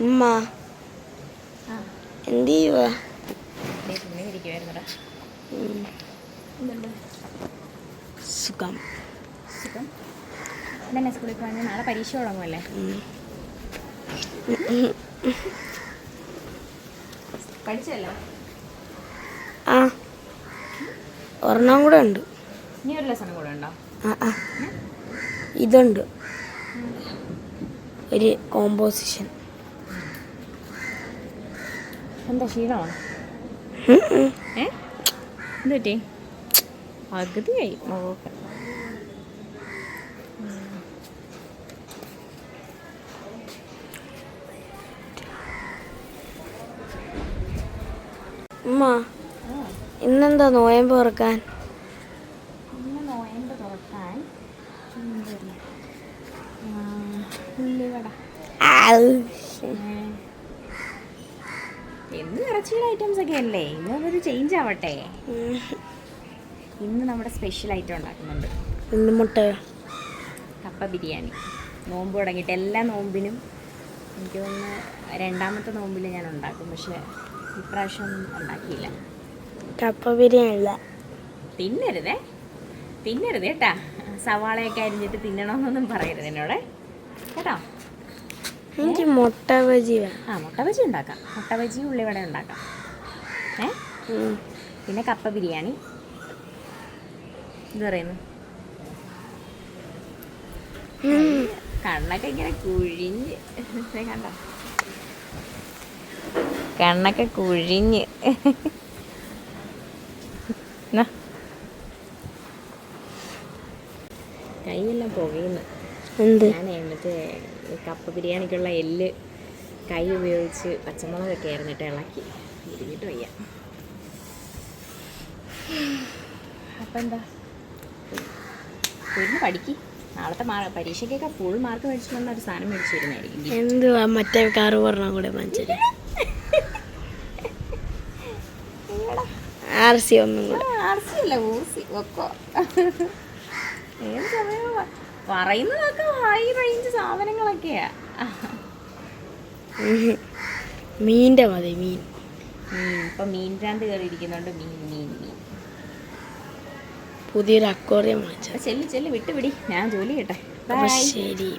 ഉമ്മ എന്ത് ചെയ്യുവാ? സുഖം. സുഖം. ഇതന്നെ സ്കൂളിൽ പോകാൻ നാളെ പരീക്ഷ തുടങ്ങുമല്ലേ? പഠിച്ചല്ലോ? ആ, ഒരെണ്ണം കൂടെ ഉണ്ട്. ഇനി ഒരു ലെസൺ കൂടെ ഉണ്ടോ? ഇതുണ്ട്, ഒരു കോമ്പോസിഷൻ. എന്താ ക്ഷീണമാണോ? എന്ത് പറ്റി? പകുതിയായി നോക്ക. ഉമ്മ ഇന്നെന്താ നോയമ്പ് തുറക്കാൻ? ഇന്ന് നോയമ്പ് തുറക്കാൻ ഉള്ളിവട. എന്ത് ഇറച്ചിയുടെ ഐറ്റംസ് ഒക്കെ അല്ലേ? ഇന്നൊരു ചേഞ്ച് ആവട്ടെ. ഇന്ന് നമ്മുടെ സ്പെഷ്യൽ ഐറ്റം ഉണ്ടാക്കുന്നുണ്ട്. ഇന്ന് മുട്ട കപ്പ ബിരിയാണി. നോമ്പ് തുടങ്ങിയിട്ട് എല്ലാ നോമ്പിനും എനിക്ക് തോന്നുന്നു രണ്ടാമത്തെ നോമ്പിൽ ഞാൻ ഉണ്ടാക്കും. പക്ഷെ ഇപ്രാവശ്യം ഉണ്ടാക്കിയില്ല. കപ്പ ബിരിയാണി അല്ല. തിന്നരുത് കേട്ടാ. സവാളയൊക്കെ അരിഞ്ഞിട്ട് തിന്നണമെന്നൊന്നും പറയരുത് എന്നോട് കേട്ടോ. എനിക്ക് മുട്ട ബജി. മുട്ട ബജി ഉണ്ടാക്കാം. മുട്ട ബജി ഉള്ളിവട ഉണ്ടാക്കാം. പിന്നെ കപ്പ ബിരിയാണി. ഇത് പറയുന്നു കണ്ണൊക്കെ ഇങ്ങനെ കുഴിഞ്ഞ് കണ്ടോ? കണ്ണൊക്കെ കുഴിഞ്ഞ്. കൈയെല്ലാം പുകയുന്നു. എന്ത്? ഞാനേ മറ്റേ കപ്പ ബിരിയാണിക്കുള്ള എല്ല് കൈ ഉപയോഗിച്ച് പച്ചമുളകൊക്കെ ആയിരുന്നിട്ട് ഇളക്കി ഇരിഞ്ഞിട്ട് വയ്യ. അപ്പം എന്താ ഇരുന്ന് പഠിക്ക്. നാളത്തെ പരീക്ഷയ്ക്കൊക്കെ ഫുൾ മാർക്ക് മേടിച്ചിട്ടുള്ള ഒരു സാധനം മേടിച്ചു വരുന്നതായിരിക്കും. എന്തുവാ മറ്റേ കാറ് പറഞ്ഞ കൂടെ മനസ്സിലായി. RC ഒന്നും കൂടെ. RC അല്ല, ഊസി വെക്കോ. ഏത് സമയവും പറയുന്നതൊക്കെ ഹൈ റേഞ്ച് സാധനങ്ങളൊക്കെയാ. മീൻ്റെ മതി. മീൻ ഇപ്പം മീൻ ഭ്രാന്ത് കയറിയിരിക്കുന്നുണ്ട്. മീൻ പുതിയൊരു അക്വേറിയം വാങ്ങിച്ചു. ചെല്ലി വിട്ടുപിടി. ഞാൻ ജോലി ചെയ്യട്ടെ. ശരി.